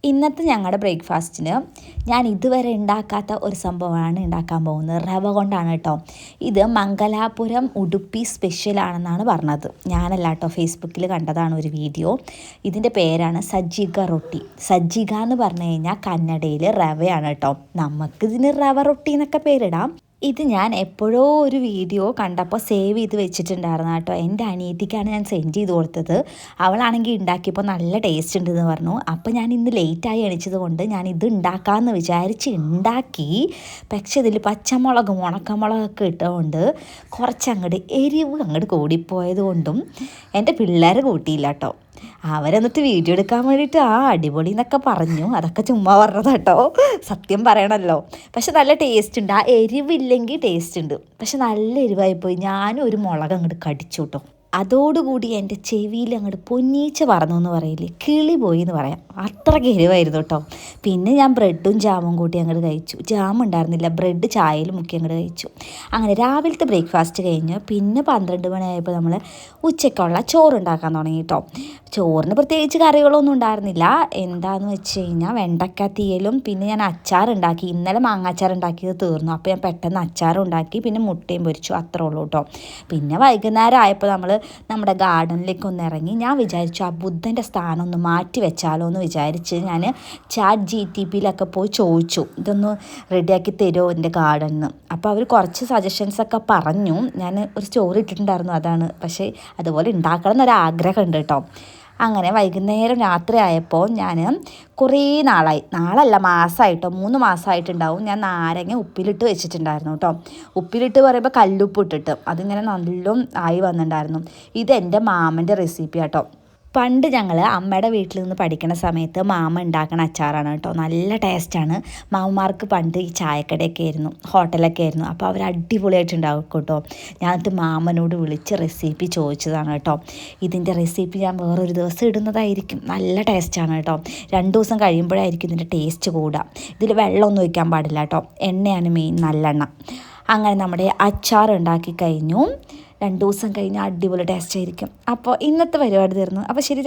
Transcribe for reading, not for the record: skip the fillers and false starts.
ഇന്നത്തെ ഞങ്ങളുടെ ബ്രേക്ക്ഫാസ്റ്റിന് ഞാൻ ഇതുവരെ ഉണ്ടാക്കാത്ത ഒരു സംഭവമാണ് ഉണ്ടാക്കാൻ പോകുന്നത്. റവ കൊണ്ടാണ് കേട്ടോ. ഇത് മംഗലാപുരം ഉടുപ്പി സ്പെഷ്യലാണെന്നാണ് പറഞ്ഞത്. ഞാനല്ല കേട്ടോ, ഫേസ്ബുക്കിൽ കണ്ടതാണ് ഒരു വീഡിയോ. ഇതിൻ്റെ പേരാണ് സജ്ജിക റൊട്ടി. സജ്ജിക എന്ന് പറഞ്ഞു കഴിഞ്ഞാൽ കന്നഡയിൽ റവയാണ് കേട്ടോ. നമുക്കിതിന് റവ റൊട്ടി എന്നൊക്കെ പേരിടാം. ഇത് ഞാൻ എപ്പോഴോ ഒരു വീഡിയോ കണ്ടപ്പോൾ സേവ് ചെയ്ത് വെച്ചിട്ടുണ്ടായിരുന്നു കേട്ടോ. എൻ്റെ അനിയത്തിക്കാണ് ഞാൻ സെൻഡ് ചെയ്ത് കൊടുത്തത്. അവളാണെങ്കിൽ ഉണ്ടാക്കിയപ്പോൾ നല്ല ടേസ്റ്റ് ഉണ്ടെന്ന് പറഞ്ഞു. അപ്പോൾ ഞാൻ ഇന്ന് ലേറ്റായി എണിച്ചത് കൊണ്ട് ഞാൻ ഇത് ഉണ്ടാക്കാമെന്ന് വിചാരിച്ച് ഉണ്ടാക്കി. പക്ഷേ ഇതിൽ പച്ചമുളകും ഉണക്കമുളകൊക്കെ ഇട്ടുകൊണ്ട് കുറച്ചങ്ങോട്ട് എരിവ് അങ്ങോട്ട് കൂടിപ്പോയത് കൊണ്ടും എൻ്റെ പിള്ളേർ കൂട്ടിയില്ല കേട്ടോ. അവരെന്നിട്ട് വീഡിയോ എടുക്കാൻ വേണ്ടിയിട്ട് അടിപൊളി എന്നൊക്കെ പറഞ്ഞു. അതൊക്കെ ചുമ്മാ പറഞ്ഞത് കേട്ടോ, സത്യം പറയണമല്ലോ. പക്ഷെ നല്ല ടേസ്റ്റ് ഉണ്ട്. ആ എരിവില്ലെങ്കിൽ ടേസ്റ്റ് ഉണ്ട്. പക്ഷെ നല്ല എരിവായിപ്പോയി. ഞാനും ഒരു മുളക് അങ്ങോട്ട് കടിച്ചു കേട്ടോ. അതോടുകൂടി എൻ്റെ ചെവിയിൽ അങ്ങോട്ട് പൊന്നീച്ച പറന്നു എന്ന് പറയില്ലേ, കിളി പോയി എന്ന് പറയാം. അത്രയ്ക്ക് എരിവായിരുന്നു കേട്ടോ. പിന്നെ ഞാൻ ബ്രെഡും ജാമും കൂട്ടി അങ്ങോട്ട് കഴിച്ചു. ജാം ഉണ്ടായിരുന്നില്ല, ബ്രെഡ് ചായയിൽ മുക്കി അങ്ങോട്ട് കഴിച്ചു. അങ്ങനെ രാവിലത്തെ ബ്രേക്ക്ഫാസ്റ്റ് കഴിഞ്ഞ് പിന്നെ 12 മണിയായപ്പോൾ നമ്മൾ ഉച്ചയ്ക്കുള്ള ചോറുണ്ടാക്കാൻ തുടങ്ങി കേട്ടോ. ചോറിന് പ്രത്യേകിച്ച് കറികളൊന്നും ഉണ്ടായിരുന്നില്ല. എന്താണെന്ന് വെച്ച് കഴിഞ്ഞാൽ വെണ്ടക്ക തീയലും പിന്നെ ഞാൻ അച്ചാറുണ്ടാക്കി. ഇന്നലെ മാങ്ങാച്ചാർ ഉണ്ടാക്കിയത് തീർന്നു. അപ്പോൾ ഞാൻ പെട്ടെന്ന് അച്ചാറും ഉണ്ടാക്കി, പിന്നെ മുട്ടയും പൊരിച്ചു. അത്രേ ഉള്ളൂ കേട്ടോ. പിന്നെ വൈകുന്നേരം ആയപ്പോൾ നമ്മുടെ ഗാർഡനിലേക്ക് ഒന്ന് ഇറങ്ങി. ഞാൻ വിചാരിച്ചു ആ ബുദ്ധൻ്റെ സ്ഥാനം ഒന്ന് മാറ്റി വെച്ചാലോ എന്ന് വിചാരിച്ച് ഞാൻ ChatGPTയിലൊക്കെ പോയി ചോദിച്ചു, ഇതൊന്ന് റെഡിയാക്കി തരുമോ എൻ്റെ ഗാർഡനിന്ന്. അപ്പോൾ അവർ കുറച്ച് സജഷൻസൊക്കെ പറഞ്ഞു. ഞാൻ ഒരു സ്റ്റോറി ഇട്ടിട്ടുണ്ടായിരുന്നു, അതാണ്. പക്ഷേ അതുപോലെ ഉണ്ടാക്കണം എന്നൊരാഗ്രഹം ഉണ്ട് കേട്ടോ. അങ്ങനെ വൈകുന്നേരം രാത്രി ആയപ്പോൾ ഞാൻ കുറേ മാസമായിട്ടോ 3 മാസമായിട്ടുണ്ടാവും, ഞാൻ നാരങ്ങ ഉപ്പിലിട്ട് വെച്ചിട്ടുണ്ടായിരുന്നു കേട്ടോ. ഉപ്പിലിട്ട് പറയുമ്പോൾ കല്ലുപ്പ് ഇട്ടിട്ട് അതിങ്ങനെ നല്ല ആയി വന്നിട്ടുണ്ടായിരുന്നു. ഇതെൻ്റെ മാമൻ്റെ റെസിപ്പി കേട്ടോ. പണ്ട് ഞങ്ങൾ അമ്മയുടെ വീട്ടിൽ നിന്ന് പഠിക്കുന്ന സമയത്ത് മാമ ഉണ്ടാക്കണ അച്ചാറാണ് കേട്ടോ. നല്ല ടേസ്റ്റാണ്. മാമന്മാർക്ക് പണ്ട് ഈ ചായക്കടയൊക്കെ ആയിരുന്നു, ഹോട്ടലൊക്കെ ആയിരുന്നു. അപ്പോൾ അവർ അടിപൊളിയായിട്ട് ഉണ്ടാക്കും കേട്ടോ. ഞാനിട്ട് മാമനോട് വിളിച്ച് റെസിപ്പി ചോദിച്ചതാണ് കേട്ടോ. ഇതിൻ്റെ റെസിപ്പി ഞാൻ വേറൊരു ദിവസം ഇടുന്നതായിരിക്കും. നല്ല ടേസ്റ്റാണ് കേട്ടോ. 2 ദിവസം കഴിയുമ്പോഴായിരിക്കും ഇതിൻ്റെ ടേസ്റ്റ് കൂടുക. ഇതിൽ വെള്ളമൊന്നും ഒഴിക്കാൻ പാടില്ല കേട്ടോ. എണ്ണയാണ് മെയിൻ, നല്ലെണ്ണ. അങ്ങനെ നമ്മുടെ അച്ചാർ ഉണ്ടാക്കി കഴിഞ്ഞു. 2 ദിവസം കഴിഞ്ഞ് അടിപൊളി ടേസ്റ്റ് ആയിരിക്കും. അപ്പോൾ ഇന്നത്തെ പരിപാടി തീർന്നു. അപ്പോൾ ശരി.